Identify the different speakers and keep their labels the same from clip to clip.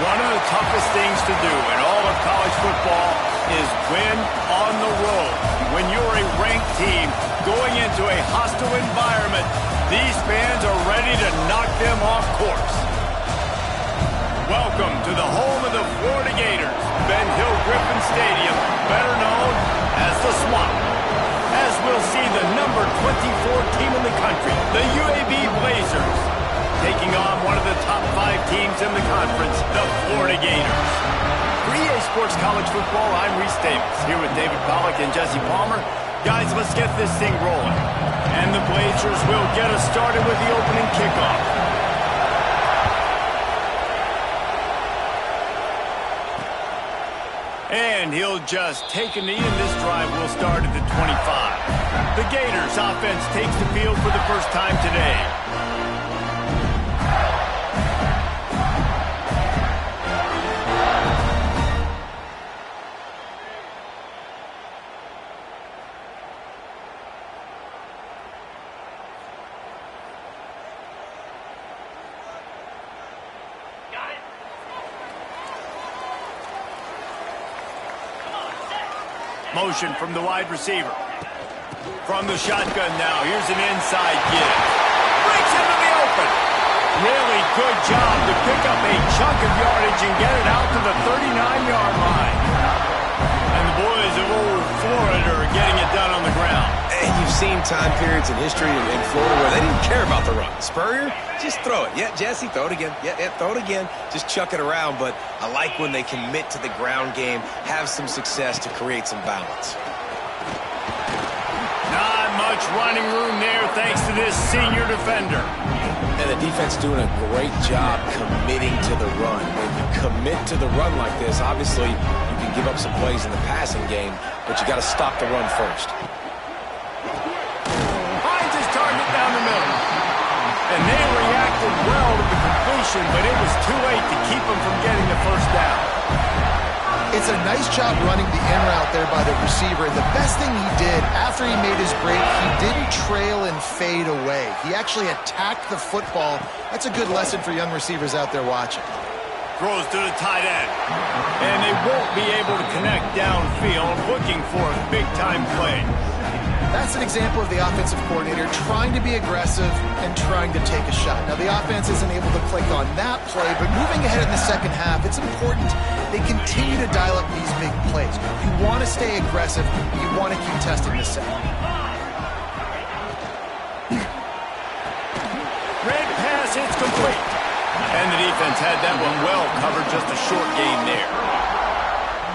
Speaker 1: One of the toughest things to do in all of college football is win on the road. When you're a ranked team going into a hostile environment, these fans are ready to knock them off course. Welcome to the home of the Florida Gators, Ben Hill Griffin Stadium, better known as the Swamp. As we'll see the number 24 team in the country, the UAB Blazers, taking on one of the top 5 teams in the conference, the Florida Gators. For EA Sports College Football, I'm Reese Davis, here with David Pollack and Jesse Palmer. Guys, let's get this thing rolling. And the Blazers will get us started with the opening kickoff. And he'll just take a knee, and this drive will start at the 25. The Gators offense takes the field for the first time today. Motion from the wide receiver. From the shotgun now. Here's an inside give. Breaks into the open. Really good job to pick up a chunk of yardage and get it out to the 39-yard line. And the boys of old Florida are getting it done on the ground.
Speaker 2: And you've seen time periods in history in Florida where they didn't care about the run. Spurrier, just throw it. Yeah, Jesse, throw it again. Yeah, throw it again. Just chuck it around. But I like when they commit to the ground game, have some success to create some balance.
Speaker 1: Not much running room there thanks to this senior defender.
Speaker 2: And the defense doing a great job committing to the run. When you commit to the run like this, obviously you can give up some plays in the passing game, but you got to stop the run first.
Speaker 1: Finds his target down the middle. And they reacted well to the completion, but it was too late to keep them from getting the first down.
Speaker 3: It's a nice job running the in route there by the receiver. And the best thing he did after he made his break, he didn't trail and fade away. He actually attacked the football. That's a good lesson for young receivers out there watching.
Speaker 1: Throws to the tight end. And they won't be able to connect downfield, looking for a big-time play.
Speaker 3: That's an example of the offensive coordinator trying to be aggressive and trying to take a shot. Now, the offense isn't able to click on that play, but moving ahead in the second half, it's important they continue to dial up these big plays. You want to stay aggressive. You want to keep testing the set.
Speaker 1: Red pass, it's complete. And the defense had that one well covered, just a short gain there.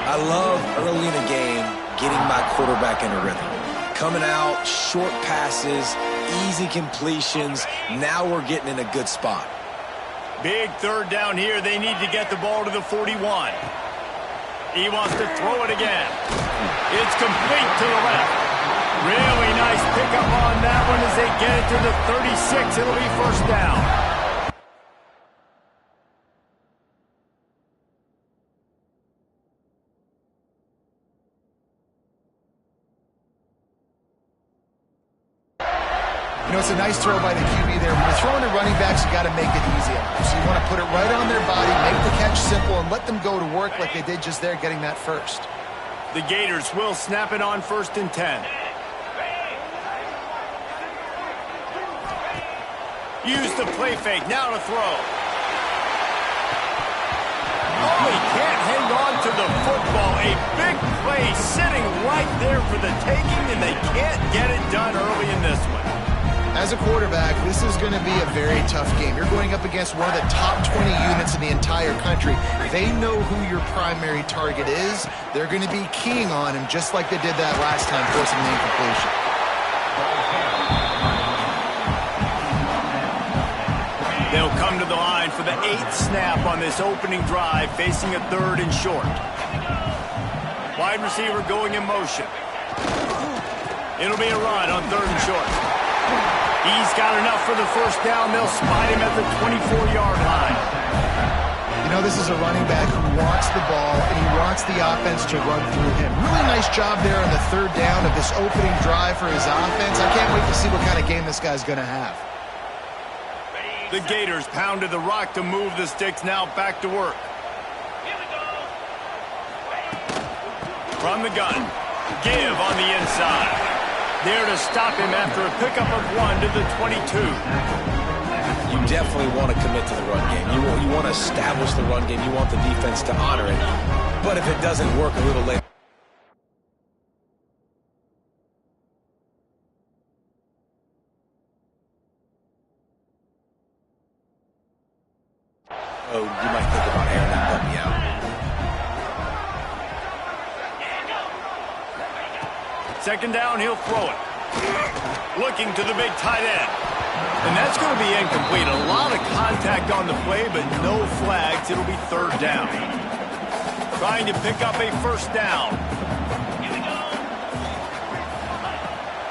Speaker 2: I love early in a game getting my quarterback in a rhythm. Coming out, short passes, easy completions. Now we're getting in a good spot.
Speaker 1: Big third down here. They need to get the ball to the 41. He wants to throw it again. It's complete to the left. Really nice pickup on that one as they get it to the 36. It'll be first down.
Speaker 3: You know, it's a nice throw by the QB there. When you're throwing to running backs, you got to make it easy on them. So you want to put it right on their body, make the catch simple, and let them go to work like they did just there, getting that first.
Speaker 1: The Gators will snap it on 1st and 10. Use the play fake, now to throw. Oh, he can't hang on to the football. A big play sitting right there for the taking, and they can't get it done early in this one.
Speaker 3: As a quarterback, this is going to be a very tough game. You're going up against one of the top 20 units in the entire country. They know who your primary target is. They're going to be keying on him just like they did that last time, forcing an incompletion.
Speaker 1: They'll come to the line for the 8th snap on this opening drive, facing a 3rd and short. Wide receiver going in motion. It'll be a run on 3rd and short. He's got enough for the first down. They'll spot him at the 24-yard line.
Speaker 3: You know, this is a running back who wants the ball, and he wants the offense to run through him. Really nice job there on the 3rd down of this opening drive for his offense. I can't wait to see what kind of game this guy's going to have.
Speaker 1: The Gators pounded the rock to move the sticks, now back to work. from the gun. Give on the inside. There to stop him after a pickup of 1 to the 22.
Speaker 2: You definitely want to commit to the run game. You want to establish the run game. You want the defense to honor it. But if it doesn't work a little later, oh, you might think about airing that puppy out.
Speaker 1: Second down, he'll throw it. Looking to the big tight end. And that's going to be incomplete. A lot of contact on the play, but no flags. It'll be third down. Trying to pick up a first down.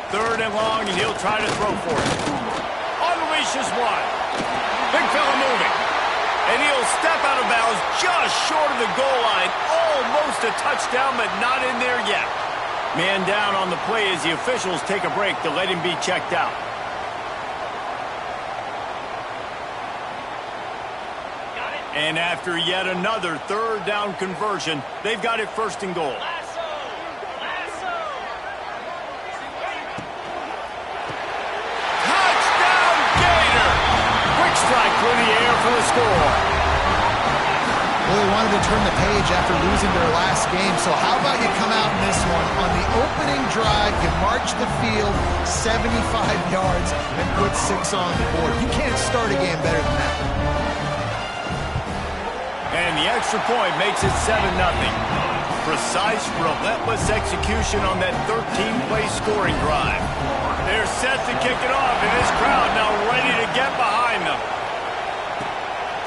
Speaker 1: Third and long, and he'll try to throw for it. Unleashes one. Big fella moving. And he'll step out of bounds just short of the goal line. Almost a touchdown, but not in there yet. Man down on the play as the officials take a break to let him be checked out. And after yet another third down conversion, they've got it first and goal. Touchdown Gator! Quick strike through the air for the score.
Speaker 3: Well, they wanted to turn the page after losing their last game, so how about you come out in this one? On the opening drive, you march the field 75 yards and put 6 on the board. You can't start a game better than that.
Speaker 1: And the extra point makes it 7-0. Precise, relentless execution on that 13-play scoring drive. They're set to kick it off, and this crowd now ready to get behind them.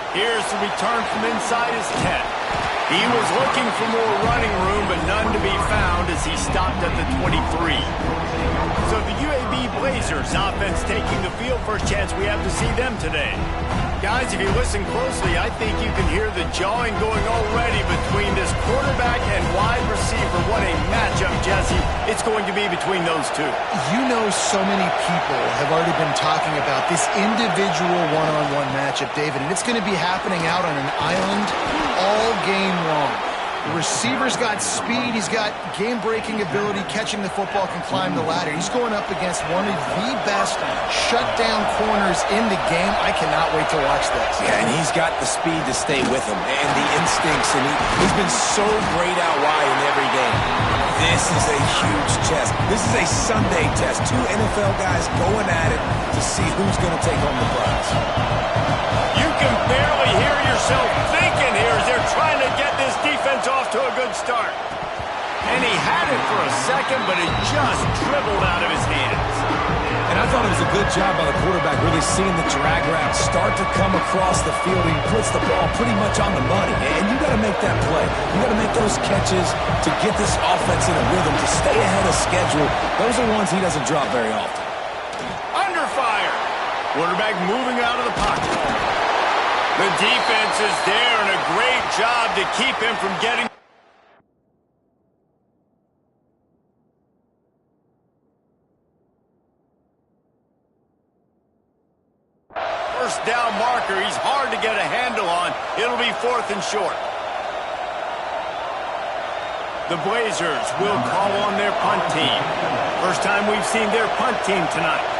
Speaker 1: Here's the return from inside his 10. He was looking for more running room, but none to be found as he stopped at the 23. So the UAB Blazers offense taking the field. First chance we have to see them today. Guys, if you listen closely, I think you can hear the jawing going already between this quarterback and wide receiver. What a matchup, Jesse, it's going to be between those two.
Speaker 3: You know, so many people have already been talking about this individual one-on-one matchup, David, and it's going to be happening out on an island all game long. The receiver's got speed, he's got game-breaking ability, catching the football, can climb the ladder. He's going up against one of the best shutdown corners in the game. I cannot wait to watch this.
Speaker 2: Yeah, and he's got the speed to stay with him and the instincts, and he's been so great out wide in every game. This is a huge test. This is a Sunday test. 2 NFL guys going at it to see who's going to take home the prize.
Speaker 1: You can barely hear yourself thinking here as they're trying to get this defense off to a good start. And he had it for a second, but it just dribbled out of his hands.
Speaker 2: And I thought it was a good job by the quarterback, really seeing the drag route start to come across the field. He puts the ball pretty much on the money. And you got to make that play. You got to make those catches to get this offense in a rhythm, to stay ahead of schedule. Those are ones he doesn't drop very often.
Speaker 1: Under fire. Quarterback moving out of the pocket. The defense is there, and a great job to keep him from getting. First down marker, he's hard to get a handle on. It'll be 4th and short. The Blazers will call on their punt team. First time we've seen their punt team tonight.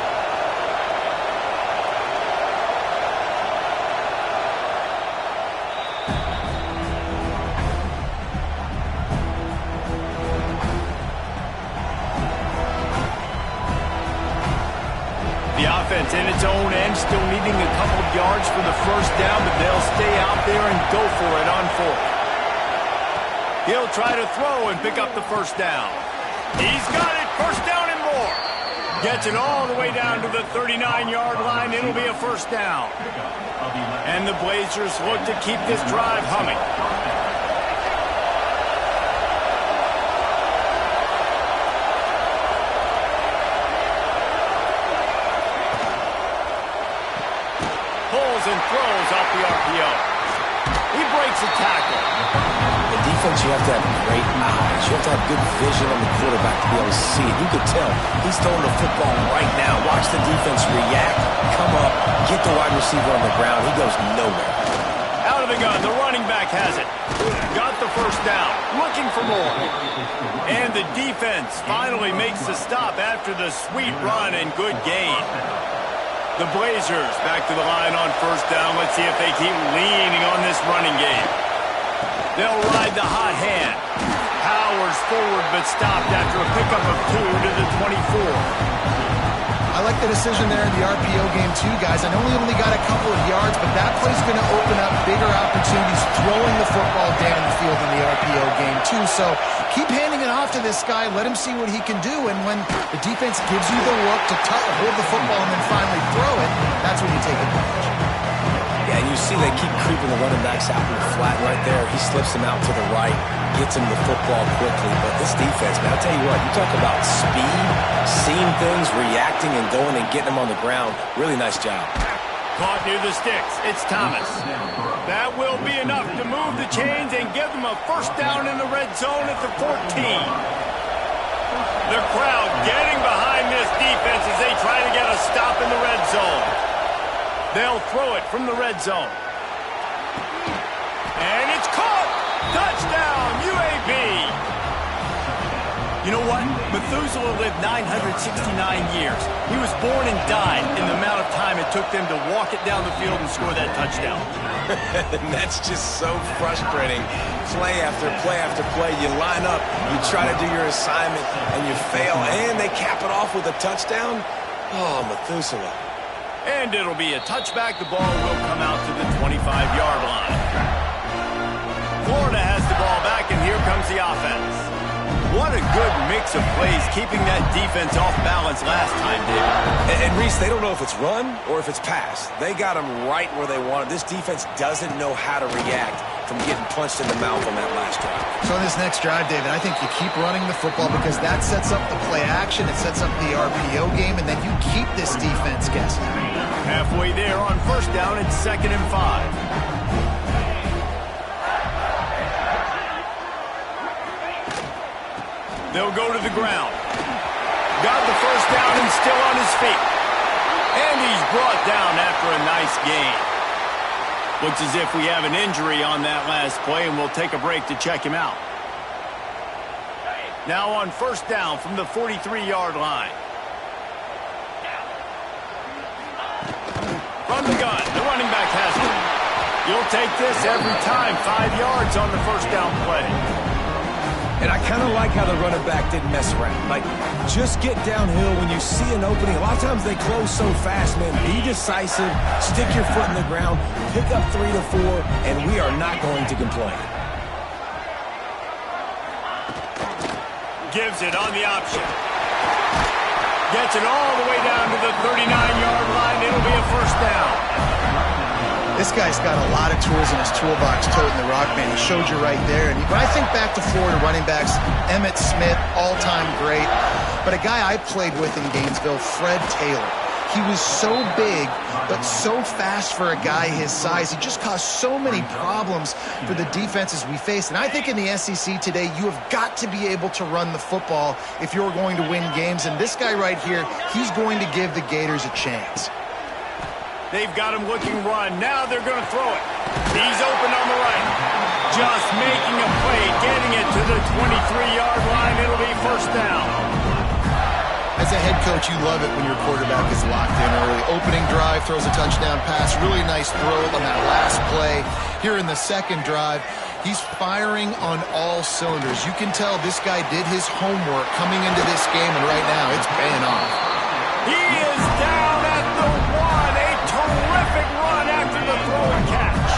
Speaker 1: Offense in its own end, still needing a couple of yards for the first down, but they'll stay out there and go for it on 4th. He'll try to throw and pick up the first down. He's got it, first down and more. Gets it all the way down to the 39-yard line. It'll be a first down. And the Blazers look to keep this drive humming. And throws off the RPO. He breaks a tackle.
Speaker 2: The defense, you have to have great eyes. You have to have good vision on the quarterback to be able to see it. You could tell he's throwing the football right now. Watch the defense react, come up, get the wide receiver on the ground. He goes nowhere.
Speaker 1: Out of the gun, the running back has it. Got the first down, looking for more. And the defense finally makes the stop after the sweet run and good gain. The Blazers back to the line on first down. Let's see if they keep leaning on this running game. They'll ride the hot hand. Powers forward but stopped after a pickup of 2 to the 24.
Speaker 3: I like the decision there in the RPO game too, guys. I know he only got a couple of yards, but that play's going to open up bigger opportunities throwing the football down the field in the RPO game too. So keep handing it off to this guy. Let him see what he can do. And when the defense gives you the look to hold the football and then finally throw it, that's when you take advantage.
Speaker 2: Yeah, and you see they keep creeping the running backs out in the flat right there. He slips them out to the right, gets him the football quickly. But this defense, man, I'll tell you what, you talk about speed, seeing things, reacting, and going and getting them on the ground. Really nice job.
Speaker 1: Caught near the sticks. It's Thomas. That will be enough to move the chains and give them a first down in the red zone at the 14. The crowd getting behind this defense as they try to get a stop in the red zone. They'll throw it from the red zone. And it's caught! Touchdown, UAB! You know what? Methuselah lived 969 years. He was born and died in the amount of time it took them to walk it down the field and score that touchdown.
Speaker 2: And that's just so frustrating. Play after play after play. You line up, you try to do your assignment, and you fail, and they cap it off with a touchdown? Oh, Methuselah.
Speaker 1: And it'll be a touchback. The ball will come out to the 25-yard line. Florida has the ball back, and here comes the offense. What a good mix of plays, keeping that defense off balance last time, David.
Speaker 2: And Reese, they don't know if it's run or if it's pass. They got them right where they want it. This defense doesn't know how to react from getting punched in the mouth on that last drive.
Speaker 3: So in this next drive, David, I think you keep running the football because that sets up the play action, it sets up the RPO game, and then you keep this defense guessing.
Speaker 1: Halfway there on first down, it's 2nd and 5. They'll go to the ground. Got the first down and still on his feet. And he's brought down after a nice gain. Looks as if we have an injury on that last play, and we'll take a break to check him out. Now on first down from the 43-yard line. From the gun, the running back has it. You'll take this every time. 5 yards on the first down play.
Speaker 2: And I kind of like how the running back didn't mess around. Like, just get downhill when you see an opening. A lot of times they close so fast, man. Be decisive, stick your foot in the ground, pick up 3 to 4, and we are not going to complain.
Speaker 1: Gives it on the option. Gets it all the way down to the 39-yard line. It'll be a first down.
Speaker 3: This guy's got a lot of tools in his toolbox, toting the rock, man. He showed you right there. And when I think back to Florida running backs, Emmitt Smith, all-time great. But a guy I played with in Gainesville, Fred Taylor. He was so big, but so fast for a guy his size. He just caused so many problems for the defenses we face. And I think in the SEC today, you have got to be able to run the football if you're going to win games. And this guy right here, he's going to give the Gators a chance.
Speaker 1: They've got him looking run. Now they're going to throw it. He's open on the right. Just making a play, getting it to the 23-yard line. It'll be first down.
Speaker 3: As a head coach, you love it when your quarterback is locked in early. Opening drive, throws a touchdown pass. Really nice throw on that last play. Here in the second drive, he's firing on all cylinders. You can tell this guy did his homework coming into this game, and right now it's paying off.
Speaker 1: He is down at the 1. A terrific run after the throw and catch.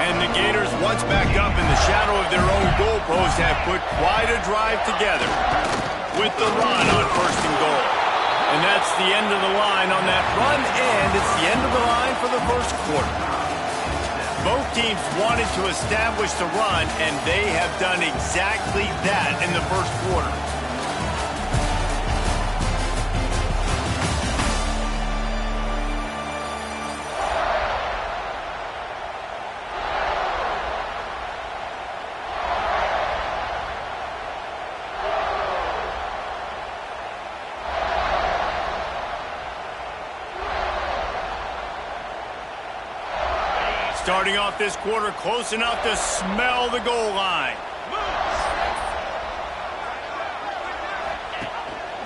Speaker 1: And the Gators, once back up in the shadow of their own goalpost, have put quite a drive together with the run on first and goal. And that's the end of the line on that run, and it's the end of the line for the first quarter. Both teams wanted to establish the run, and they have done exactly that in the first quarter. Starting off this quarter close enough to smell the goal line.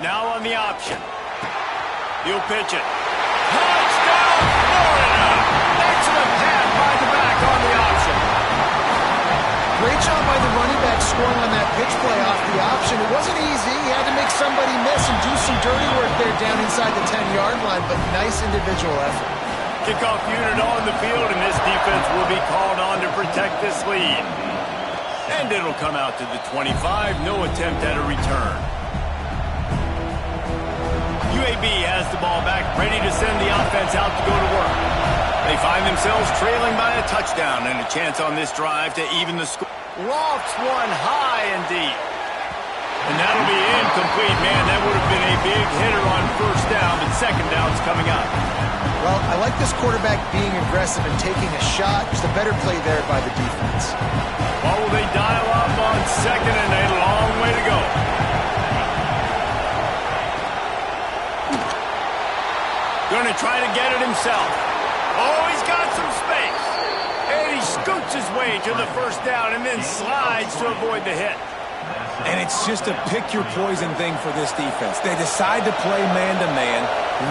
Speaker 1: Now on the option. He'll pitch it. Touchdown, Florida! Excellent pass by the back on the option.
Speaker 3: Great job by the running back scoring on that pitch play off the option. It wasn't easy. He had to make somebody miss and do some dirty work there down inside the 10-yard line, but nice individual effort.
Speaker 1: Kickoff unit on the field, and this defense will be called on to protect this lead. And it'll come out to the 25. No attempt at a return. UAB has the ball back, ready to send the offense out to go to work. They find themselves trailing by a touchdown and a chance on this drive to even the score. Lofts one high and deep. And that'll be incomplete. Man, that would have been a big hitter on first down, but second down's coming up.
Speaker 3: Well, I like this quarterback being aggressive and taking a shot. Just a better play there by the defense.
Speaker 1: Well, will they dial up on second and a long way to go? Going to try to get it himself. Oh, he's got some space. And he scoots his way to the first down and then slides to avoid the hit.
Speaker 2: And it's just a pick-your-poison thing for this defense. They decide to play man-to-man.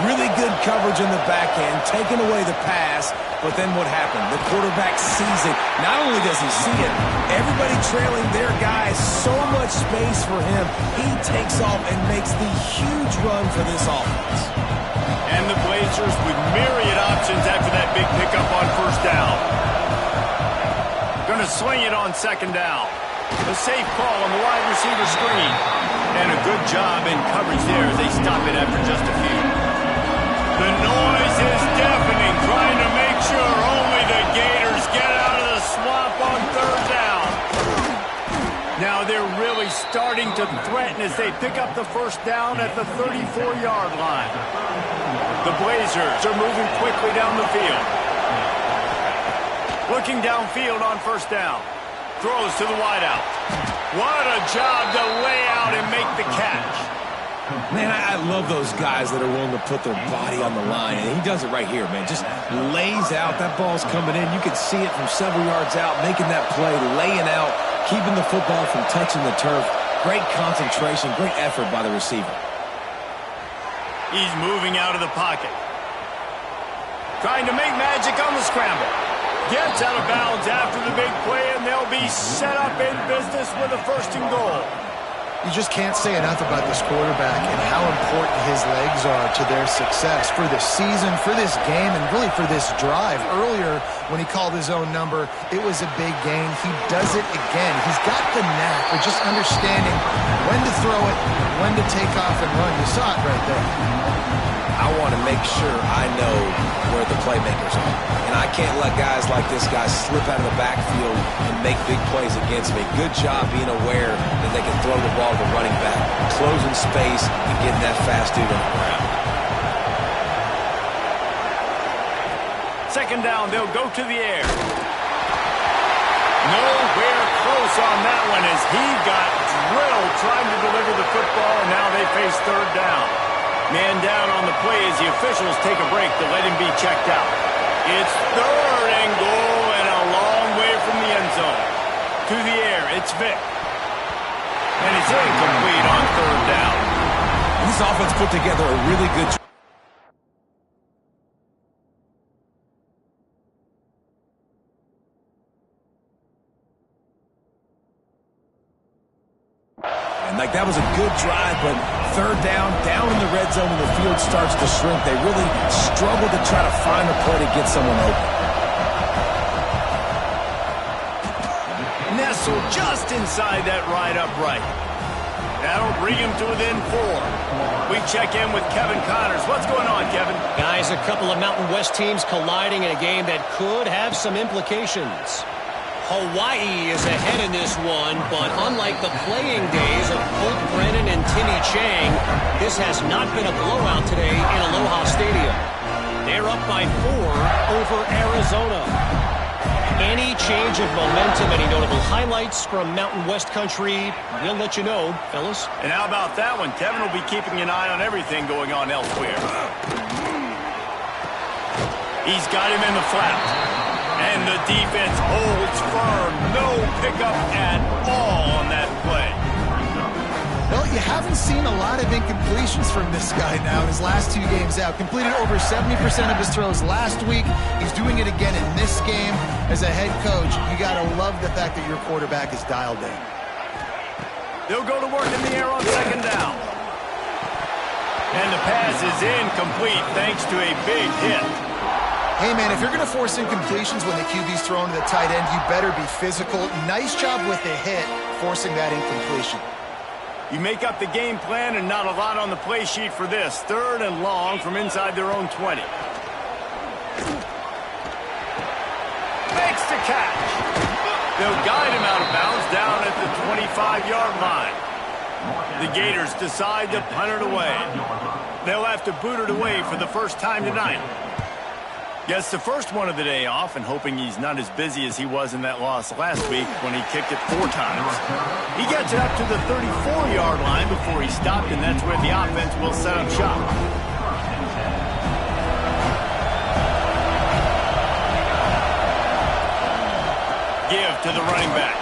Speaker 2: Really good coverage in the back end, taking away the pass. But then what happened? The quarterback sees it. Not only does he see it, everybody trailing their guy, so much space for him. He takes off and makes the huge run for this offense.
Speaker 1: And the Blazers with myriad options after that big pickup on first down. Going to swing it on second down. A safe call on the wide receiver screen. And a good job in coverage there as they stop it after just a few. The noise is deafening, trying to make sure only the Gators get out of the swamp on third down. Now they're really starting to threaten as they pick up the first down at the 34-yard line. The Blazers are moving quickly down the field. Looking downfield on first down. Throws to the wideout. What a job to lay out and make the catch.
Speaker 2: Man, I love those guys that are willing to put their body on the line. And he does it right here, man. Just lays out. That ball's coming in. You can see it from several yards out, making that play, laying out, keeping the football from touching the turf. Great concentration, great effort by the receiver.
Speaker 1: He's moving out of the pocket. Trying to make magic on the scramble. Gets out of bounds after the big play, and they'll be set up in business with a first and goal.
Speaker 3: You just can't say enough about this quarterback and how important his legs are to their success for this season, for this game, and really for this drive. Earlier, when he called his own number, it was a big gain. He does it again. He's got the knack of just understanding when to throw it, when to take off and run. You saw it right there.
Speaker 2: I want to make sure I know where the playmakers are. And I can't let guys like this guy slip out of the backfield and make big plays against me. Good job being aware that they can throw the ball to the running back, closing space, and getting that fast dude on the ground.
Speaker 1: Second down, they'll go to the air. Nowhere close on that one as he got drilled trying to deliver the football, and now they face third down. Man down on the play as the officials take a break to let him be checked out. It's third and goal and a long way from the end zone. To the air, it's Vick. And it's incomplete on third down.
Speaker 2: This offense put together a really good job. Like, that was a good drive, but third down in the red zone, and the field starts to shrink. They really struggle to try to find a play to get someone open.
Speaker 1: Nestled just inside that right upright. That'll bring him to within 4. We check in with Kevin Connors. What's going on, Kevin?
Speaker 4: Guys, a couple of Mountain West teams colliding in a game that could have some implications. Hawaii is ahead in this one, but unlike the playing days of Colt Brennan and Timmy Chang, this has not been a blowout today in Aloha Stadium. They're up by 4 over Arizona. Any change of momentum, any notable highlights from Mountain West country, we'll let you know, fellas.
Speaker 1: And how about that one? Kevin will be keeping an eye on everything going on elsewhere. He's got him in the flat. And And the defense holds firm. No pickup at all on that play.
Speaker 3: Well, you haven't seen a lot of incompletions from this guy now in his last 2 games out. Completed over 70% of his throws last week. He's doing it again in this game. As a head coach, you got to love the fact that your quarterback is dialed in.
Speaker 1: They'll go to work in the air on second down. And the pass is incomplete thanks to a big hit.
Speaker 3: Hey, man, if you're going to force incompletions when the QB's thrown to the tight end, you better be physical. Nice job with the hit, forcing that incompletion.
Speaker 1: You make up the game plan and not a lot on the play sheet for this. 3rd and long from inside their own 20. Makes the catch. They'll guide him out of bounds down at the 25-yard line. The Gators decide to punt it away. They'll have to boot it away for the first time tonight. Gets the first one of the day off and hoping he's not as busy as he was in that loss last week when he kicked it 4 times. He gets it up to the 34-yard line before he stopped, and that's where the offense will set up shop. Give to the running back.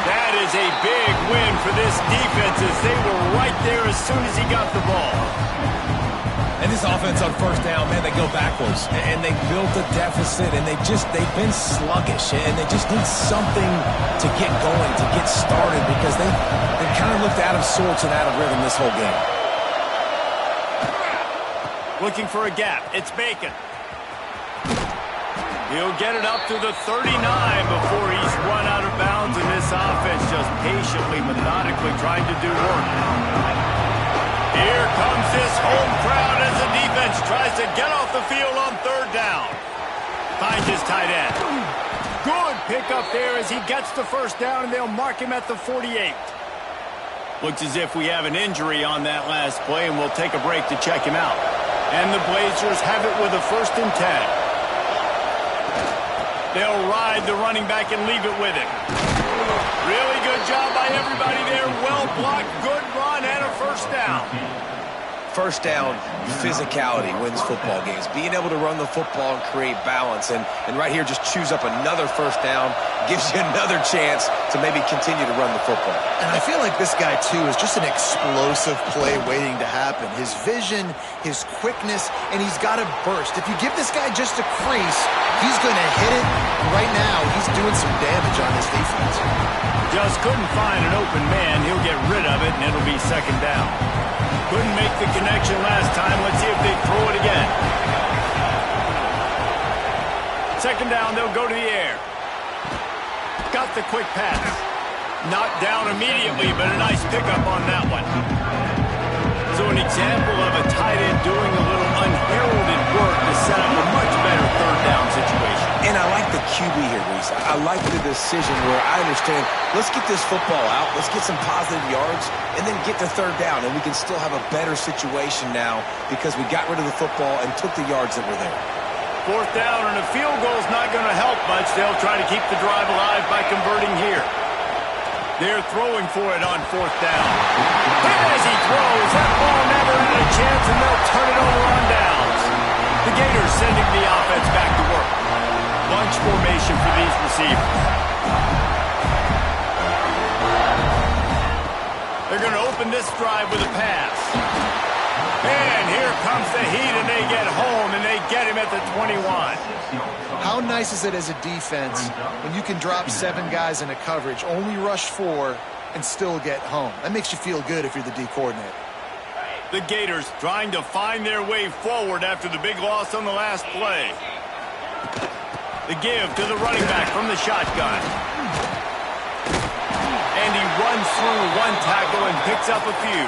Speaker 1: That is a big win for this defense as they were right there as soon as he got the ball.
Speaker 2: And this offense on first down, man, they go backwards. And they built a deficit, and they've been sluggish. And they just need something to get going, to get started, because they kind of looked out of sorts and out of rhythm this whole game.
Speaker 1: Looking for a gap. It's Bacon. He'll get it up to the 39 before he's run out of bounds, and this offense just patiently, methodically trying to do work. Here comes this home crowd as the defense tries to get off the field on 3rd down. Finds his tight end. Good pickup there as he gets the first down, and they'll mark him at the 48. Looks as if we have an injury on that last play, and we'll take a break to check him out. And the Blazers have it with a 1st and 10. They'll ride the running back and leave it with him. Really good job by everybody there. Well blocked, good run, and a first down.
Speaker 2: First down, physicality wins football games. Being able to run the football and create balance. And right here, just choose up another first down. Gives you another chance to maybe continue to run the football.
Speaker 3: And I feel like this guy, too, is just an explosive play waiting to happen. His vision, his quickness, and he's got a burst. If you give this guy just a crease, he's going to hit it. Right now, he's doing some damage on his defense.
Speaker 1: Just couldn't find an open man. He'll get rid of it, and it'll be second down. Couldn't make the connection last time. Let's see if they throw it again. Second down, they'll go to the air. Got the quick pass. Knocked down immediately, but a nice pickup on that one. So an example of a tight end doing a little unheralded work to set up a much better 3rd down situation.
Speaker 2: And I like the QB here, Reese. I like the decision where I understand, let's get this football out, let's get some positive yards, and then get to 3rd down, and we can still have a better situation now because we got rid of the football and took the yards that were there.
Speaker 1: 4th down, and a field goal is not going to help much. They'll try to keep the drive alive by converting here. They're throwing for it on 4th down. And as he throws, that ball never had a chance, and they'll turn it over on downs. The Gators sending the offense back to work. Bunch formation for these receivers. They're going to open this drive with a pass. And here comes the heat, and they get home, and they get him at the 21.
Speaker 3: How nice is it as a defense when you can drop 7 guys in a coverage, only rush 4, and still get home? That makes you feel good if you're the D coordinator.
Speaker 1: The Gators trying to find their way forward after the big loss on the last play. The give to the running back from the shotgun. And he runs through 1 tackle and picks up a few.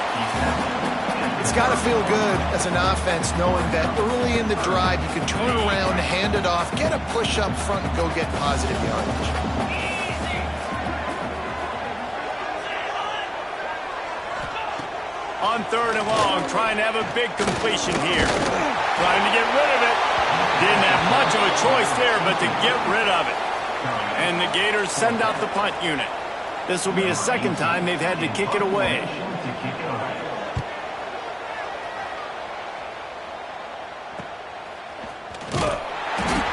Speaker 3: It's got to feel good as an offense knowing that early in the drive you can turn around, hand it off, get a push up front, and go get positive yardage.
Speaker 1: On 3rd and long, trying to have a big completion here. Trying to get rid of it. Didn't have much of a choice there, but to get rid of it. And the Gators send out the punt unit. This will be the 2nd time they've had to kick it away.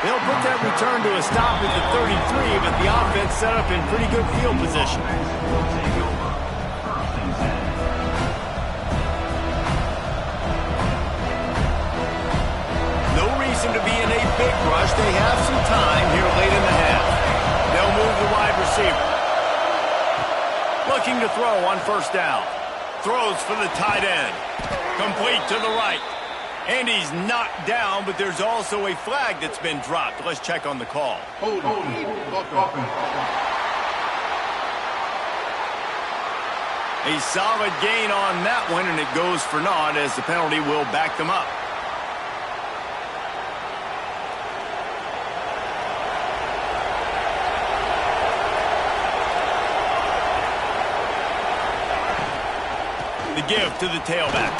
Speaker 1: They'll put that that return to a stop at the 33, but the offense set up in pretty good field position. No reason to be in a big rush. They have some time here late in the half. They'll move the wide receiver. Looking to throw on first down. Throws for the tight end. Complete to the right. And he's knocked down, but there's also a flag that's been dropped. Let's check on the call. A solid gain on that one, and it goes for naught as the penalty will back them up. The give to the tailback.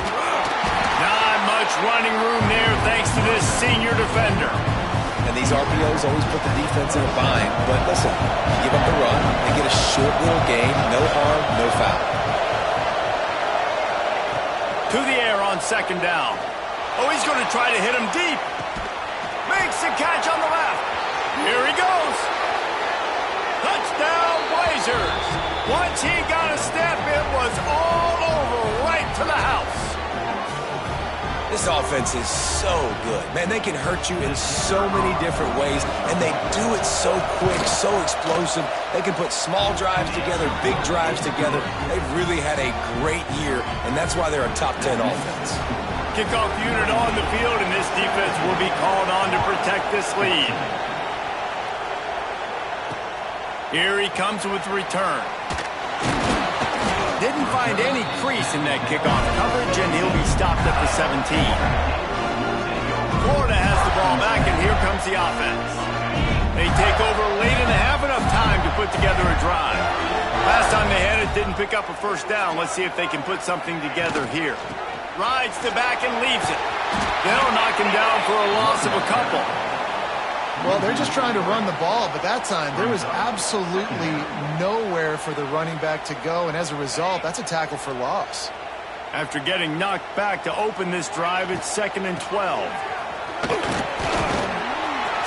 Speaker 1: Not much running room there thanks to this senior defender.
Speaker 2: And these RPOs always put the defense in a bind. But listen, you give up the run, they get a short little gain, no harm, no foul.
Speaker 1: To the air on second down. Oh, he's going to try to hit him deep. Makes the catch on the left. Here he goes. Touchdown, Blazers. Once he got a step, it was all over right to the house.
Speaker 2: This offense is so good. Man, they can hurt you in so many different ways, and they do it so quick, so explosive. They can put small drives together, big drives together. They've really had a great year, and that's why they're a top 10 offense.
Speaker 1: Kickoff unit on the field, and this defense will be called on to protect this lead. Here he comes with the return. Didn't find any crease in that kickoff coverage, and he'll be stopped at the 17. Florida has the ball back, and here comes the offense. They take over late in the half, enough time to put together a drive. Last time they had it, didn't pick up a first down. Let's see if they can put something together here. Rides the back and leaves it. They'll knock him down for a loss of a couple.
Speaker 3: Well, they're just trying to run the ball, but that time there was absolutely nowhere for the running back to go, and as a result, that's a tackle for loss.
Speaker 1: After getting knocked back to open this drive, it's 2nd and 12.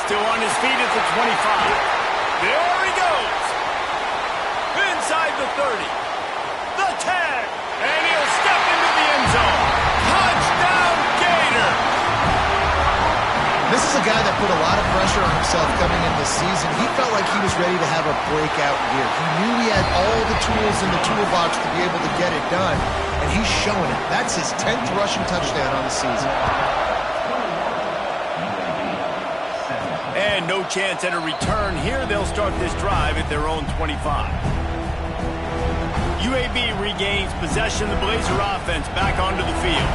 Speaker 1: Still on his feet at the 25. There he goes. Inside the 30. The tag. And he'll step into the end zone. Touchdown, Gator.
Speaker 3: This is a guy that put a lot of pressure on himself coming into the season. He felt like he was ready to have a breakout year. He knew he had all the tools in the toolbox to be able to get it done, and he's showing it. That's his 10th rushing touchdown on the season.
Speaker 1: And no chance at a return here. They'll start this drive at their own 25. UAB regains possession. The Blazer offense back onto the field.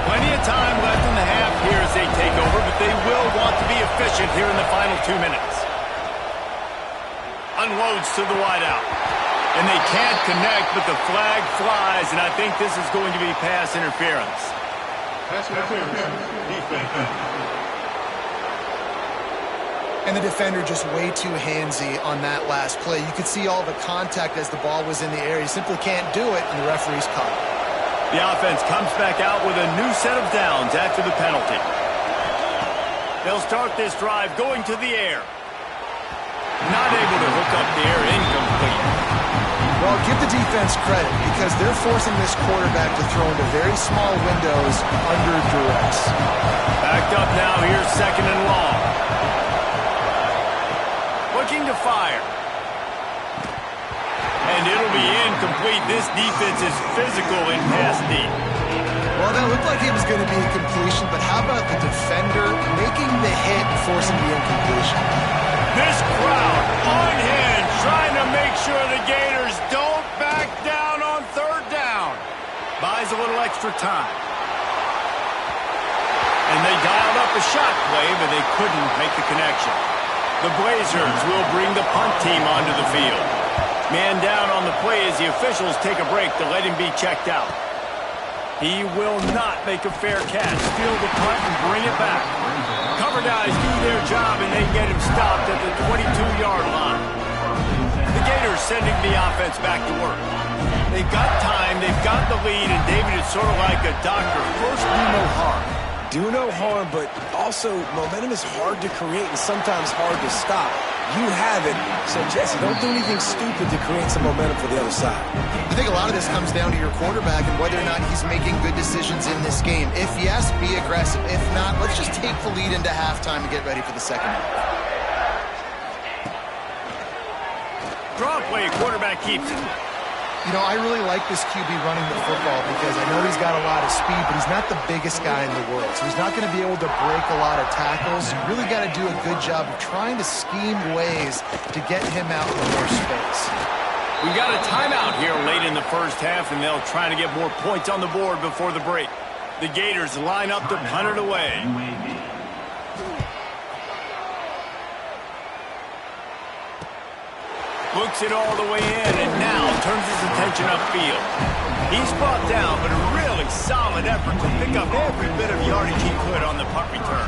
Speaker 1: Plenty of time left in the half here as they take over, but they will want to be efficient here in the final 2 minutes. Unloads to the wideout. And they can't connect, but the flag flies, and I think this is going to be pass interference.
Speaker 5: Pass interference. Defense.
Speaker 3: And the defender just way too handsy on that last play. You could see all the contact as the ball was in the air. He simply can't do it, and the referee's caught it.
Speaker 1: The offense comes back out with a new set of downs after the penalty. They'll start this drive going to the air. Not able to hook up there, incomplete.
Speaker 3: Well, give the defense credit because they're forcing this quarterback to throw into very small windows under duress.
Speaker 1: Backed up now, here's 2nd and long. Looking to fire. And it'll be incomplete. This defense is physical in pass deep.
Speaker 3: Well, that looked like it was going to be a completion, but how about the defender making the hit and forcing the incompletion?
Speaker 1: This crowd unhinged, trying to make sure the Gators don't back down on 3rd down. Buys a little extra time. And they dialed up a shot play, but they couldn't make the connection. The Blazers will bring the punt team onto the field. Man down on the play as the officials take a break to let him be checked out. He will not make a fair catch. Steal the punt and bring it back. Cover guys do their job, and they get him stopped at the 22-yard line. The Gators sending the offense back to work. They've got time, they've got the lead, and David is sort of like a doctor. First, do no harm.
Speaker 2: Do no harm, but also, momentum is hard to create and sometimes hard to stop. You have it, so Jesse, don't do anything stupid to create some momentum for the other side.
Speaker 3: I think a lot of this comes down to your quarterback and whether or not he's making good decisions in this game. If yes, be aggressive. If not, let's just take the lead into halftime and get ready for the second half.
Speaker 1: Draw play, quarterback keeps it.
Speaker 3: You know, I really like this QB running the football because I know he's got a lot of speed, but he's not the biggest guy in the world. So he's not going to be able to break a lot of tackles. You really got to do a good job of trying to scheme ways to get him out in more space.
Speaker 1: We got a timeout here late in the first half, and they'll try to get more points on the board before the break. The Gators line up to punt it away. Looks it all the way in, and now turns his attention upfield. He's brought down, but a really solid effort to pick up every bit of yardage he could on the punt return.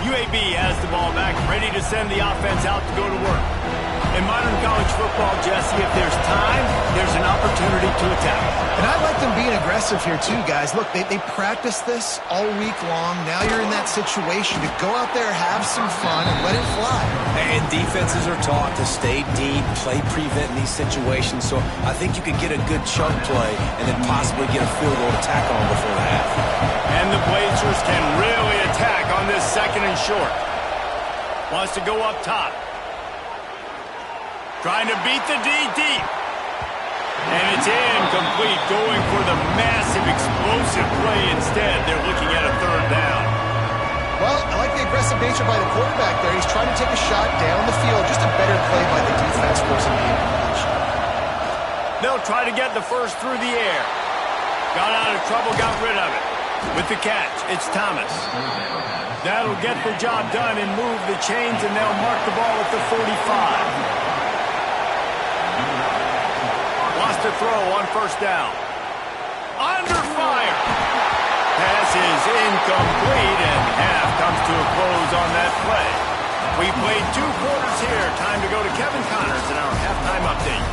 Speaker 1: UAB has the ball back, ready to send the offense out to go to work. In modern college football, Jesse, if there's time, there's an opportunity to attack.
Speaker 3: And I like them being aggressive here too, guys. Look, they practice this all week long. Now you're in that situation to go out there, have some fun, and let it fly.
Speaker 2: And defenses are taught to stay deep, play prevent in these situations. So I think you could get a good chunk play and then possibly get a field goal to tack on before the half.
Speaker 1: And the Blazers can really attack on this second and short. Wants to go up top. Trying to beat the D deep. And it's incomplete, going for the massive explosive play instead. They're looking at a third down.
Speaker 3: Well, I like the aggressive nature by the quarterback there. He's trying to take a shot down the field. Just a better play by the defense forcing the incompletion.
Speaker 1: They'll try to get the first through the air. Got out of trouble, got rid of it. With the catch, it's Thomas. That'll get the job done and move the chains, and they'll mark the ball at the 45. Lost to throw on first down. Under fire. Pass is incomplete, and half comes to a close on that play. We played 2 quarters here. Time to go to Kevin Connors in our halftime update.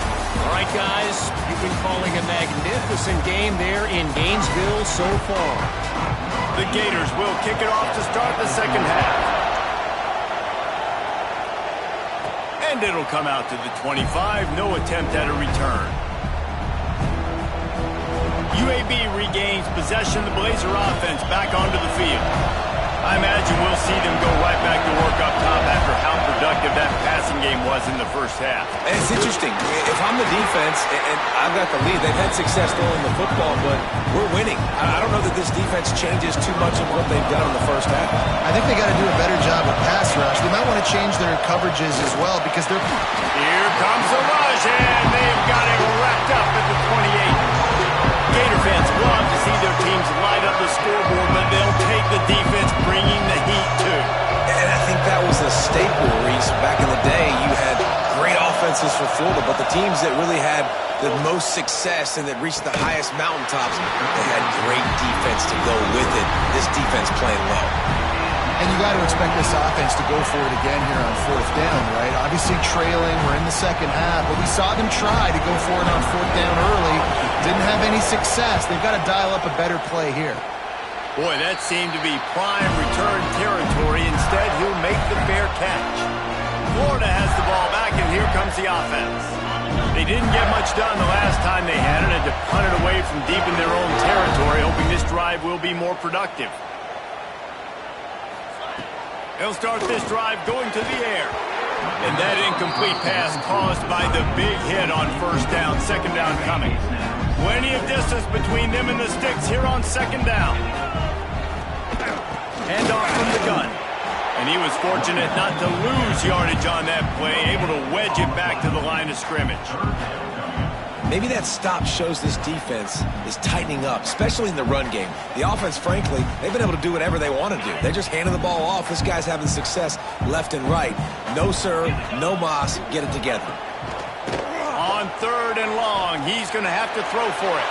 Speaker 4: All right, guys, you've been calling a magnificent game there in Gainesville so far.
Speaker 1: The Gators will kick it off to start the second half. And it'll come out to the 25. No attempt at a return. UAB regains possession of the Blazer offense back onto the field. I imagine we'll see them go right back to work up top after how productive that passing game was in the first half.
Speaker 2: And it's interesting. If I'm the defense and I've got the lead, they've had success throwing the football, but we're winning. I don't know that this defense changes too much of what they've done in the first half.
Speaker 3: I think they got to do a better job with pass rush. They might want to change their coverages as well because they're...
Speaker 1: Here comes the rush, and they've got it wrapped up at the 28. Gator fans love to see their teams light up the scoreboard, but they'll take the defense bringing the heat too.
Speaker 2: And I think that was a staple, Reese. Back in the day, you had great offenses for Florida, but the teams that really had the most success and that reached the highest mountaintops, they had great defense to go with it. This defense playing well.
Speaker 3: And you got to expect this offense to go for it again here on fourth down, right? Obviously trailing, we're in the second half, but we saw them try to go for it on fourth down early. Didn't have any success. They've got to dial up a better play here.
Speaker 1: Boy, that seemed to be prime return territory. Instead, he'll make the fair catch. Florida has the ball back, and here comes the offense. They didn't get much done the last time they had it, and to punt it away from deep in their own territory, hoping this drive will be more productive. They'll start this drive going to the air. And that incomplete pass caused by the big hit on first down, second down coming. Plenty of distance between them and the sticks here on second down. Handoff from the gun. And he was fortunate not to lose yardage on that play, able to wedge it back to the line of scrimmage.
Speaker 2: Maybe that stop shows this defense is tightening up, especially in the run game. The offense, frankly, they've been able to do whatever they want to do. They're just handing the ball off. This guy's having success left and right. No sir, no mas, get it together.
Speaker 1: On third and long, he's going to have to throw for it.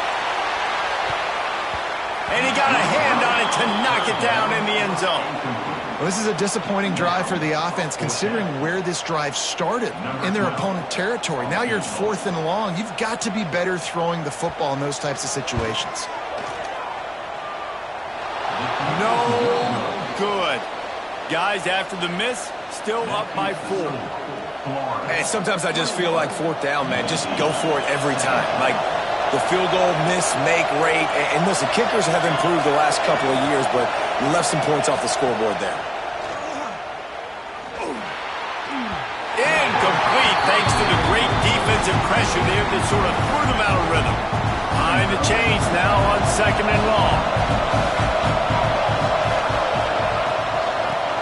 Speaker 1: And he got a hand on it to knock it down in the end zone.
Speaker 3: Well, this is a disappointing drive for the offense, considering where this drive started in their opponent territory. Now you're fourth and long. You've got to be better throwing the football in those types of situations.
Speaker 1: No good. Guys, after the miss, still up by 4.
Speaker 2: Hey, sometimes I just feel like fourth down, man. Just go for it every time. Like the field goal miss, make rate. And listen, kickers have improved the last couple of years, but we left some points off the scoreboard there.
Speaker 1: Incomplete thanks to the great defensive pressure there that sort of threw them out of rhythm. Behind the chains now on 2nd and long.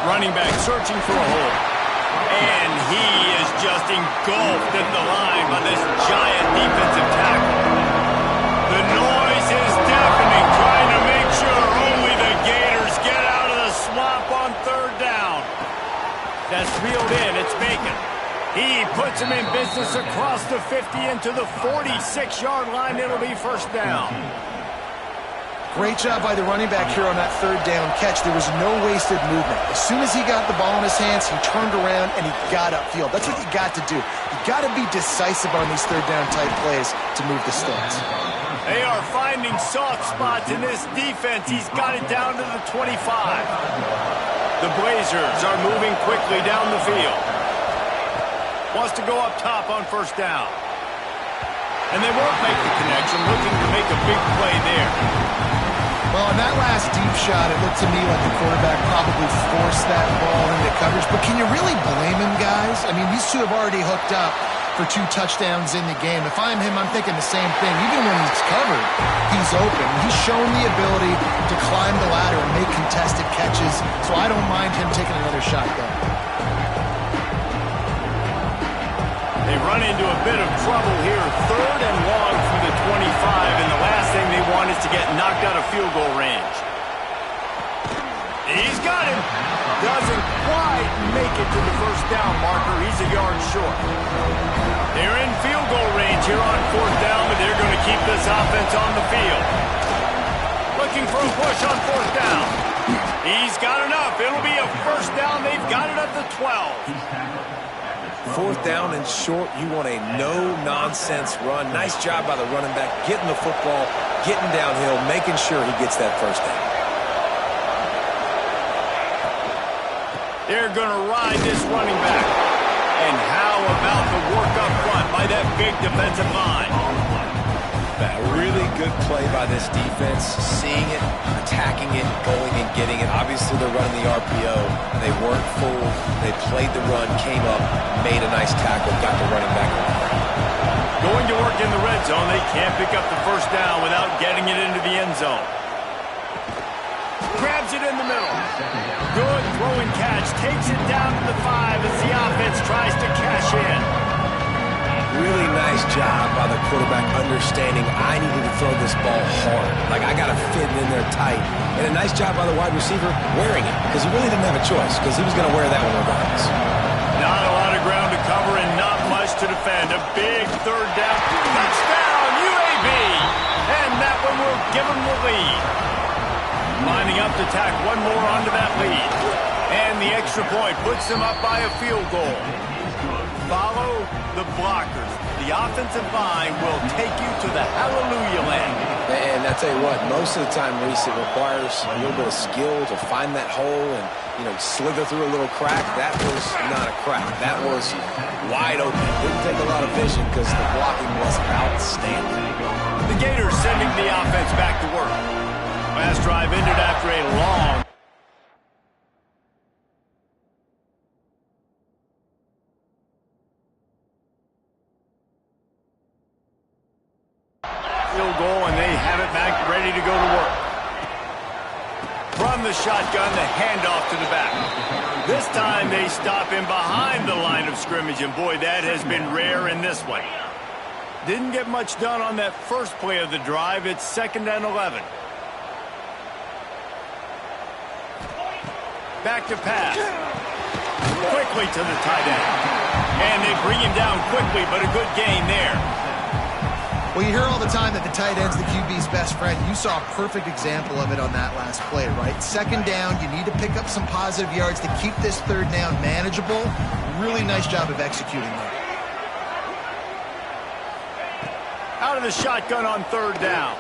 Speaker 1: Running back searching for a hole. And he is just engulfed at the line by this giant defensive tackle. The noise is deafening, trying to make sure only the Gators get out of the swamp on 3rd down. That's reeled in. It's Bacon. He puts him in business across the 50 into the 46-yard line. It'll be 1st down.
Speaker 3: Great job by the running back here on that 3rd down catch. There was no wasted movement. As soon as he got the ball in his hands, he turned around and he got upfield. That's what you got to do. You got to be decisive on these 3rd down type plays to move the sticks.
Speaker 1: They are finding soft spots in this defense. He's got it down to the 25. The Blazers are moving quickly down the field. Wants to go up top on 1st down. And they won't make the connection, looking to make a big play there.
Speaker 3: Well, in that last deep shot, it looked to me like the quarterback probably forced that ball into coverage. But can you really blame him, guys? I mean, these two have already hooked up for 2 touchdowns in the game. If I'm him, I'm thinking the same thing. Even when he's covered, he's open. He's shown the ability to climb the ladder and make contested catches, so I don't mind him taking another shot there.
Speaker 1: They run into a bit of trouble here. 3rd and long from the 25, and the last thing they want is to get knocked out of field goal range. He's got him. Doesn't quite make it to the 1st down marker. He's a yard short. They're in field goal range here on 4th down, but they're going to keep this offense on the field. Looking for a push on 4th down. He's got enough. It'll be a 1st down. They've got it at the 12.
Speaker 2: 4th down and short, you want a no-nonsense run. Nice job by the running back, getting the football, getting downhill, making sure he gets that 1st down.
Speaker 1: They're going to ride this running back. And how about the work up front by that big defensive line?
Speaker 2: A really good play by this defense, seeing it, attacking it, going and getting it. Obviously, they're running the RPO. They weren't fooled. They played the run, came up, made a nice tackle, got the running back on the ground.
Speaker 1: Going to work in the red zone. They can't pick up the 1st down without getting it into the end zone. Grabs it in the middle. Good throw and catch. Takes it down to the 5 as the offense tries to cash in.
Speaker 2: Really nice job by the quarterback understanding I needed to throw this ball hard. Like, I got to fit it in there tight. And a nice job by the wide receiver wearing it, because he really didn't have a choice, because he was going to wear that one regardless.
Speaker 1: Not a lot of ground to cover and not much to defend. A big 3rd down. Touchdown, UAB! And that one will give them the lead. Lining up to tack one more onto that lead. And the extra point puts them up by a field goal. Follow the blockers. The offensive line will take you to the hallelujah land.
Speaker 2: And I tell you what, most of the time, Reese, it requires a little bit of skill to find that hole and, slither through a little crack. That was not a crack. That was wide open. Didn't take a lot of vision because the blocking was outstanding.
Speaker 1: The Gators sending the offense back to work. Last drive ended after a long field goal, and they have it back ready to go to work. From the shotgun, the handoff to the back. This time they stop him behind the line of scrimmage, and boy, that has been rare in this one. Didn't get much done on that first play of the drive. It's 2nd and 11. Back to pass. Quickly to the tight end. And they bring him down quickly, but a good gain there.
Speaker 3: Well, you hear all the time that the tight end's the QB's best friend. You saw a perfect example of it on that last play, right? 2nd down, you need to pick up some positive yards to keep this 3rd down manageable. Really nice job of executing that.
Speaker 1: Out of the shotgun on 3rd down.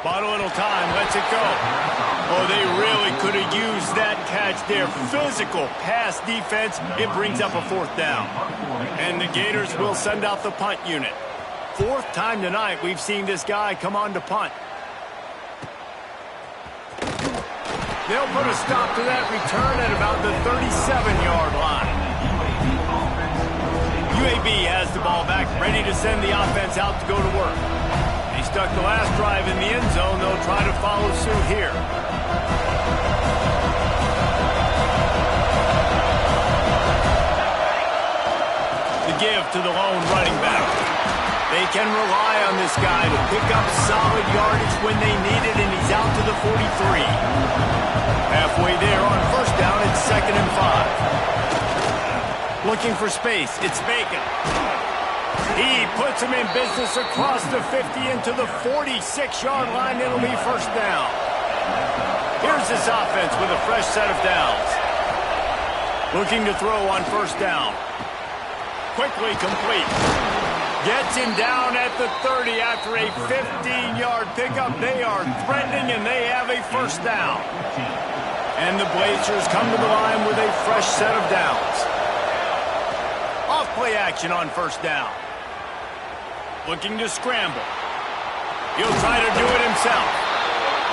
Speaker 1: Bought a little time, lets it go. Oh, they really could have used that catch there. Physical pass defense. It brings up a 4th down. And the Gators will send out the punt unit. 4th time tonight we've seen this guy come on to punt. They'll put a stop to that return at about the 37-yard line. UAB has the ball back, ready to send the offense out to go to work. They stuck the last drive in the end zone. They'll try to follow suit here. The give to the lone running back. They can rely on this guy to pick up solid yardage when they need it, and he's out to the 43. Halfway there on 1st down, it's 2nd and 5. Looking for space, it's Bacon. He puts him in business across the 50 into the 46-yard line. It'll be 1st down. Here's this offense with a fresh set of downs. Looking to throw on 1st down. Quickly complete. Gets him down at the 30 after a 15-yard pickup. They are threatening, and they have a 1st down. And the Blazers come to the line with a fresh set of downs. Off-play action on 1st down. Looking to scramble. He'll try to do it himself.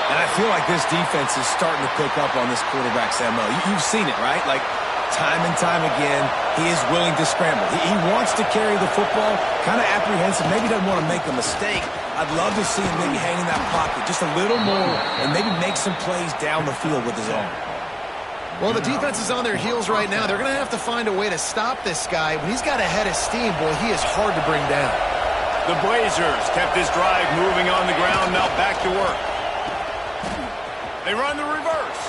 Speaker 2: And I feel like this defense is starting to pick up on this quarterback's MO. You've seen it, right? Like, time and time again, he is willing to scramble. He wants to carry the football, kind of apprehensive, maybe doesn't want to make a mistake. I'd love to see him maybe hang in that pocket just a little more and maybe make some plays down the field with his own.
Speaker 3: Well, the defense is on their heels right now. They're going to have to find a way to stop this guy. When he's got a head of steam, boy, he is hard to bring down.
Speaker 1: The Blazers kept this drive moving on the ground, now back to work. They run the reverse.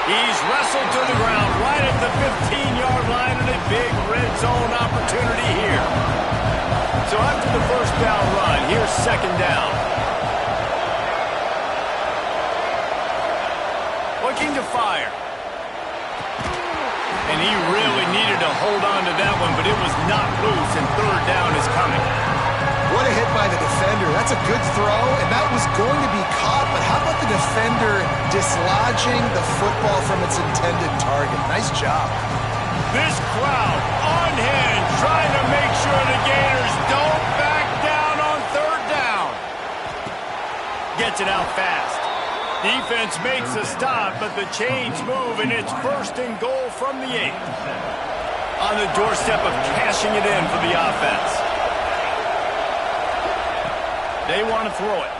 Speaker 1: He's wrestled to the ground right at the 15-yard line, and a big red zone opportunity here. So after the 1st down run, here's 2nd down. Looking to fire. And he really needed to hold on to that one, but it was not loose, and 3rd down is coming.
Speaker 3: What a hit by the defender. That's a good throw, and that was going to be caught, but how about the defender dislodging the football from its intended target? Nice job.
Speaker 1: This crowd on hand trying to make sure the Gators don't back down on 3rd down. Gets it out fast. Defense makes a stop, but the chains move, and it's 1st and goal from the 8. On the doorstep of cashing it in for the offense. They want to throw it.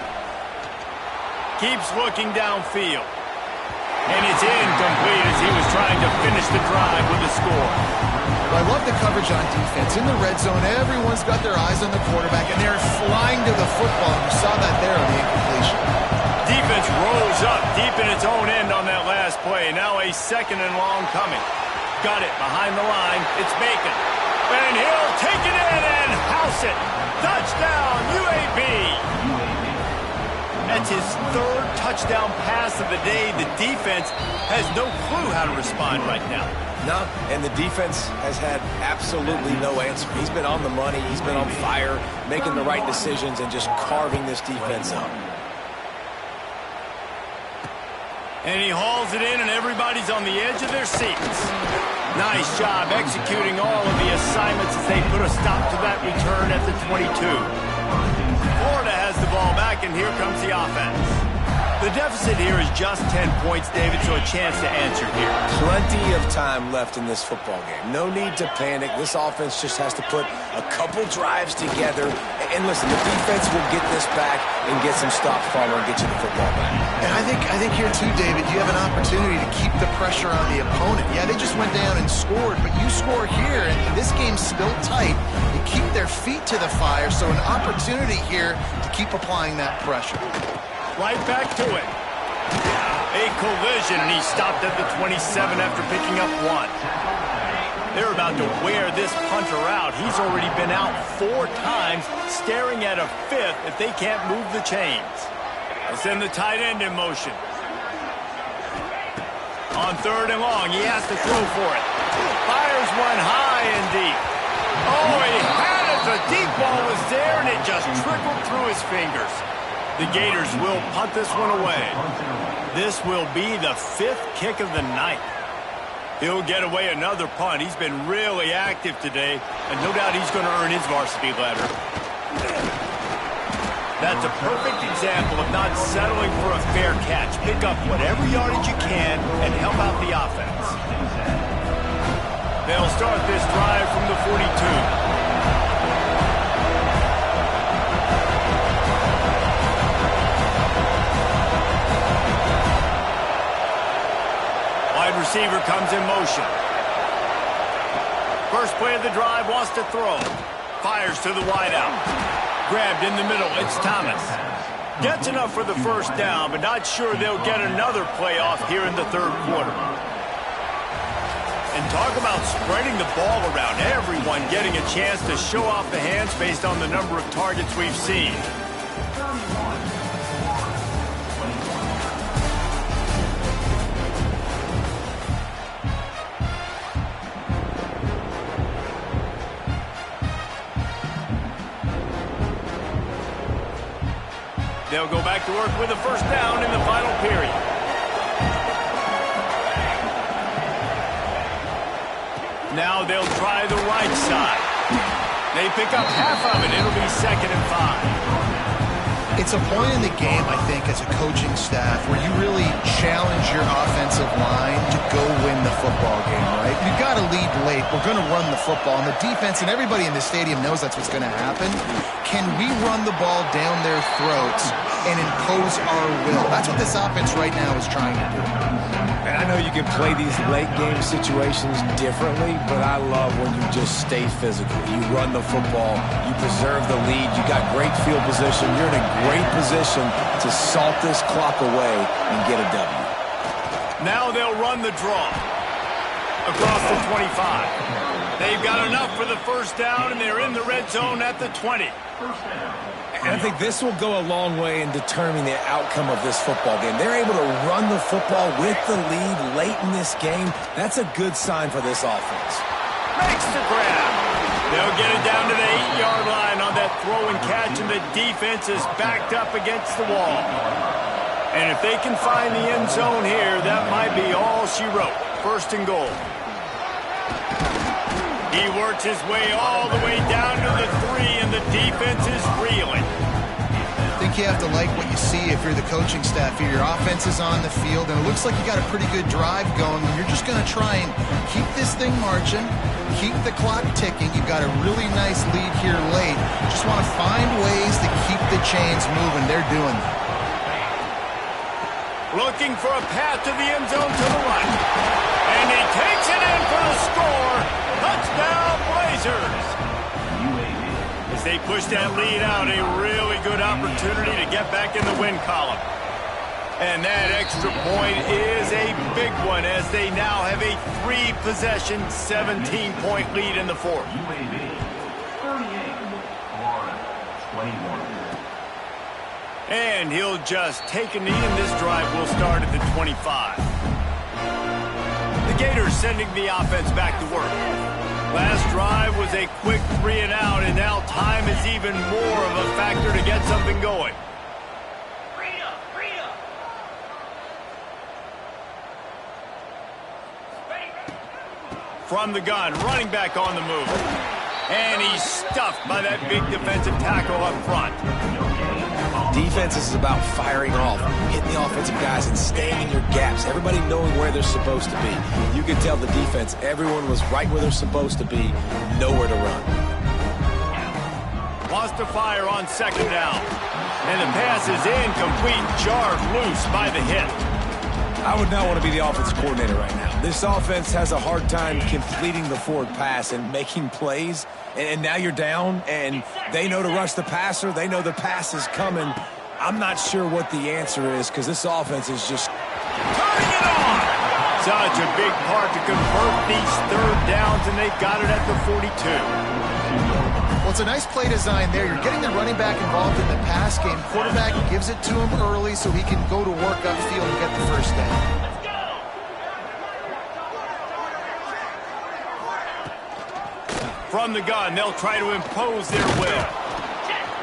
Speaker 1: Keeps looking downfield. And it's incomplete as he was trying to finish the drive with a score.
Speaker 3: I love the coverage on defense. In the red zone, everyone's got their eyes on the quarterback, and they're flying to the football. You saw that there on the incompletion.
Speaker 1: Defense rolls up deep in its own end on that last play. Now a 2nd and long coming. Got it behind the line. It's Bacon. And he'll take it in and house it. Touchdown, UAB. That's his 3rd touchdown pass of the day. The defense has no clue how to respond right now.
Speaker 2: No, and the defense has had absolutely no answer. He's been on the money. He's been on fire, making the right decisions and just carving this defense up.
Speaker 1: And he hauls it in, and everybody's on the edge of their seats. Nice job executing all of the assignments as they put a stop to that return at the 22. Florida has the ball back, and here comes the offense. The deficit here is just 10 points, David, so a chance to answer here.
Speaker 2: Plenty of time left in this football game. No need to panic. This offense just has to put a couple drives together. And listen, the defense will get this back and get some stops following and get you the football back.
Speaker 3: And I think here too, David, you have an opportunity to keep the pressure on the opponent. Yeah, they just went down and scored, but you score here, and this game's still tight. You keep their feet to the fire, so an opportunity here to keep applying that pressure.
Speaker 1: Right back to it. A collision, and he stopped at the 27 after picking up 1. They're about to wear this punter out. He's already been out 4 times, staring at a 5th if they can't move the chains. They send the tight end in motion. On 3rd and long, he has to throw for it. Fires one high and deep. Oh, he had it. The deep ball was there, and it just trickled through his fingers. The Gators will punt this one away. This will be the 5th kick of the night. He'll get away another punt. He's been really active today, and no doubt he's going to earn his varsity letter. That's a perfect example of not settling for a fair catch. Pick up whatever yardage you can and help out the offense. They'll start this drive from the 42. Wide receiver comes in motion. First play of the drive, wants to throw. Fires to the wideout. Grabbed in the middle, it's Thomas. Gets enough for the first down, but not sure they'll get another play off here in the 3rd quarter. And talk about spreading the ball around. Everyone getting a chance to show off the hands based on the number of targets we've seen. They'll go back to work with a first down in the final period. Now they'll try the right side. They pick up half of it. It'll be 2nd and 5.
Speaker 3: It's a point in the game, I think, as a coaching staff where you really challenge your offensive line to go win the football game, right? You've got to lead late. We're going to run the football. And the defense and everybody in the stadium knows that's what's going to happen. Can we run the ball down their throats and impose our will? That's what this offense right now is trying to do.
Speaker 2: And I know you can play these late game situations differently, but I love when you just stay physical. You run the football, you preserve the lead, you got great field position, you're in a great position to salt this clock away and get a W.
Speaker 1: Now they'll run the draw across the 25. They've got enough for the first down, and they're in the red zone at the 20.
Speaker 2: And I think this will go a long way in determining the outcome of this football game. They're able to run the football with the lead late in this game. That's a good sign for this offense.
Speaker 1: Makes the grab. They'll get it down to the 8-yard line on that throw and catch, and the defense is backed up against the wall. And if they can find the end zone here, that might be all she wrote. 1st and goal. He works his way all the way down to the 3, and the defense is reeling.
Speaker 3: I think you have to like what you see if you're the coaching staff here. Your offense is on the field, and it looks like you got a pretty good drive going. You're just going to try and keep this thing marching, keep the clock ticking. You've got a really nice lead here late. Just want to find ways to keep the chains moving. They're doing that.
Speaker 1: Looking for a path to the end zone to the right. And he takes it in for the score. Touchdown, Blazers. As they push that lead out, a really good opportunity to get back in the win column. And that extra point is a big one as they now have a 3-possession, 17-point lead in the 4th.
Speaker 5: UAB 38, Florida 21.
Speaker 1: And he'll just take a knee, and this drive will start at the 25. The Gators sending the offense back to work. Last drive was a quick 3-and-out, and now time is even more of a factor to get something going. From the gun, running back on the move. And he's stuffed by that big defensive tackle up front.
Speaker 2: Defense is about firing off, hitting the offensive guys and staying in your gaps. Everybody knowing where they're supposed to be. You can tell the defense, everyone was right where they're supposed to be, nowhere to run.
Speaker 1: Wants to fire on 2nd down. And the pass is incomplete, jarred loose by the hit.
Speaker 2: I would not want to be the offensive coordinator right now. This offense has a hard time completing the forward pass and making plays. And now you're down, and they know to rush the passer. They know the pass is coming. I'm not sure what the answer is because this offense is just
Speaker 1: turning it on. Such a big part to convert these 3rd downs, and they've got it at the 42.
Speaker 3: Well, it's a nice play design there. You're getting the running back involved in the pass game. Quarterback gives it to him early so he can go to work upfield and get the first down.
Speaker 1: From the gun, they'll try to impose their will.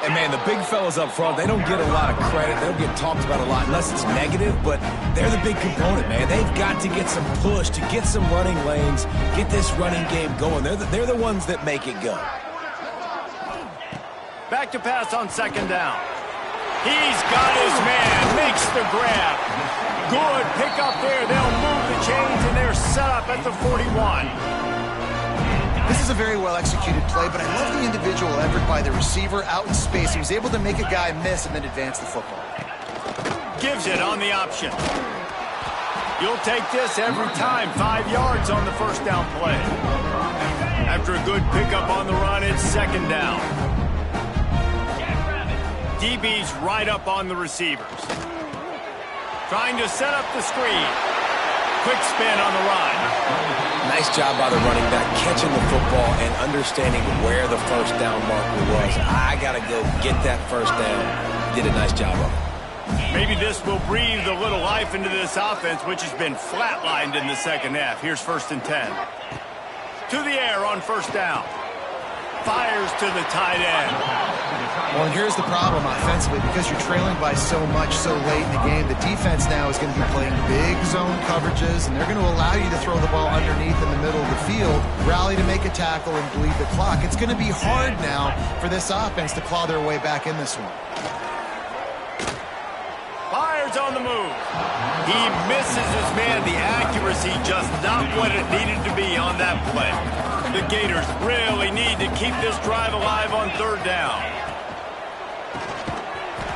Speaker 2: And, man, the big fellas up front, they don't get a lot of credit. They don't get talked about a lot unless it's negative, but they're the big component, man. They've got to get some push, to get some running lanes, get this running game going. They're the ones that make it go.
Speaker 1: Back to pass on second down. He's got his man, makes the grab. Good pick up there. They'll move the chains, and they're set up at the 41.
Speaker 3: This is a very well-executed play, but I love the individual effort by the receiver out in space. He was able to make a guy miss and then advance the football.
Speaker 1: Gives it on the option. You'll take this every time. 5 yards on the first down play. After a good pickup on the run, it's second down. DB's right up on the receivers. Trying to set up the screen. Quick spin on the run.
Speaker 2: Nice job by the running back, catching the football and understanding where the first down marker was. I got to go get that first down. Did a nice job of it.
Speaker 1: Maybe this will breathe a little life into this offense, which has been flatlined in the second half. Here's 1st and 10. To the air on first down. Fires to the tight end.
Speaker 3: Well, and here's the problem offensively. Because you're trailing by so much so late in the game, the defense now is going to be playing big zone coverages, and they're going to allow you to throw the ball underneath in the middle of the field, rally to make a tackle, and bleed the clock. It's going to be hard now for this offense to claw their way back in this one.
Speaker 1: Fires on the move. He misses his man. The accuracy just not what it needed to be on that play. The Gators really need to keep this drive alive on third down.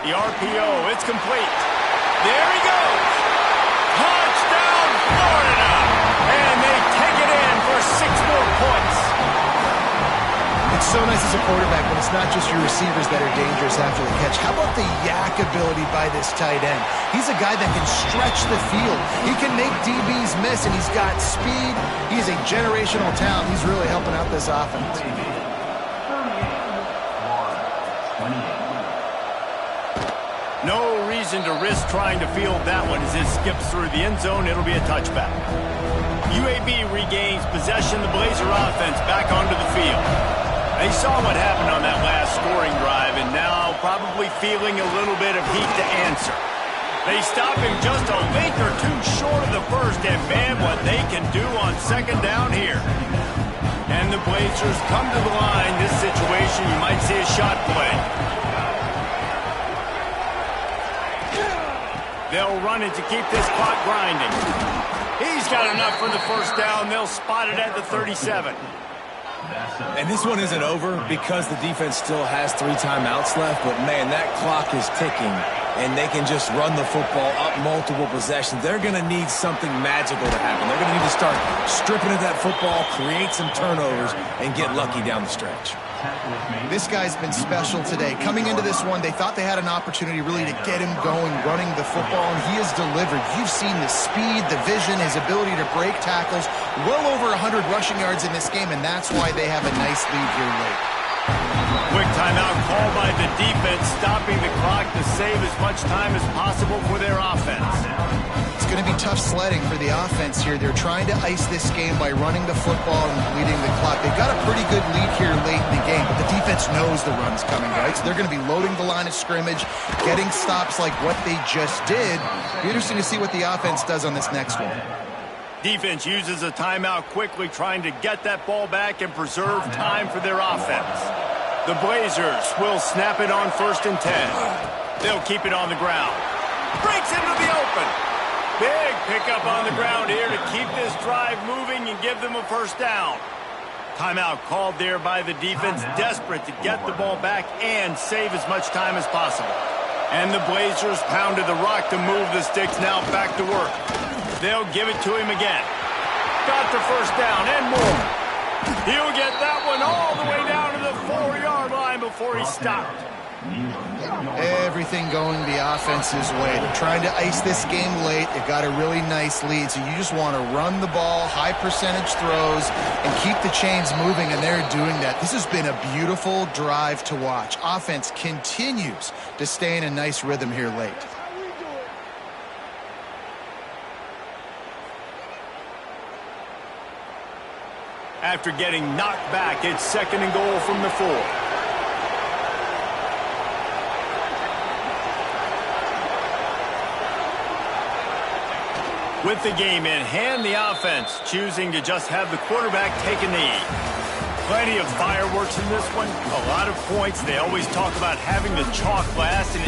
Speaker 1: The RPO, it's complete. There he goes. Touchdown, Florida. And they take it in for 6 more points.
Speaker 3: It's so nice as a quarterback when it's not just your receivers that are dangerous after the catch. How about the yak ability by this tight end? He's a guy that can stretch the field. He can make DBs miss, and he's got speed. He's a generational talent. He's really helping out this offense.
Speaker 1: No reason to risk trying to field that one as it skips through the end zone. It'll be a touchback. UAB regains possession. The Blazer offense back onto the field. They saw what happened on that last scoring drive, and now probably feeling a little bit of heat to answer. They stop him just a length or two short of the first, and man, what they can do on second down here. And the Blazers come to the line. This situation, you might see a shot play. They'll run it to keep this clock grinding. He's got enough for the first down. They'll spot it at the 37.
Speaker 2: And this one isn't over because the defense still has 3 timeouts left, but, man, that clock is ticking, and they can just run the football up multiple possessions. They're going to need something magical to happen. They're going to need to start stripping at that football, create some turnovers, and get lucky down the stretch.
Speaker 3: This guy's been special today. Coming into this one, they thought they had an opportunity really to get him going, running the football, and he has delivered. You've seen the speed, the vision, his ability to break tackles. Well over 100 rushing yards in this game, and that's why they have a nice lead here late.
Speaker 1: Quick timeout called by the defense, stopping the clock to save as much time as possible for their offense.
Speaker 3: It's going to be tough sledding for the offense here. They're trying to ice this game by running the football and bleeding the clock. They've got a pretty good lead here late in the game, but the defense knows the run's coming, right? So they're going to be loading the line of scrimmage, getting stops like what they just did. Be interesting to see what the offense does on this next one.
Speaker 1: Defense uses a timeout quickly, trying to get that ball back and preserve time for their offense. The Blazers will snap it on 1st and 10. They'll keep it on the ground. Breaks into the open. Big pickup on the ground here to keep this drive moving and give them a first down. Timeout called there by the defense, desperate to get the ball back and save as much time as possible. And the Blazers pounded the rock to move the sticks, now back to work. They'll give it to him again. Got the first down and more. He'll get that one all the way down to the 4-yard line before he stopped.
Speaker 3: Everything going the offense's way. They're trying to ice this game late. They've got a really nice lead, so you just want to run the ball, high percentage throws, and keep the chains moving, and they're doing that. This has been a beautiful drive to watch. Offense continues to stay in a nice rhythm here late.
Speaker 1: After getting knocked back, it's 2nd and goal from the 4. With the game in hand, the offense choosing to just have the quarterback take a knee. Plenty of fireworks in this one, a lot of points. They always talk about having the chalk last, and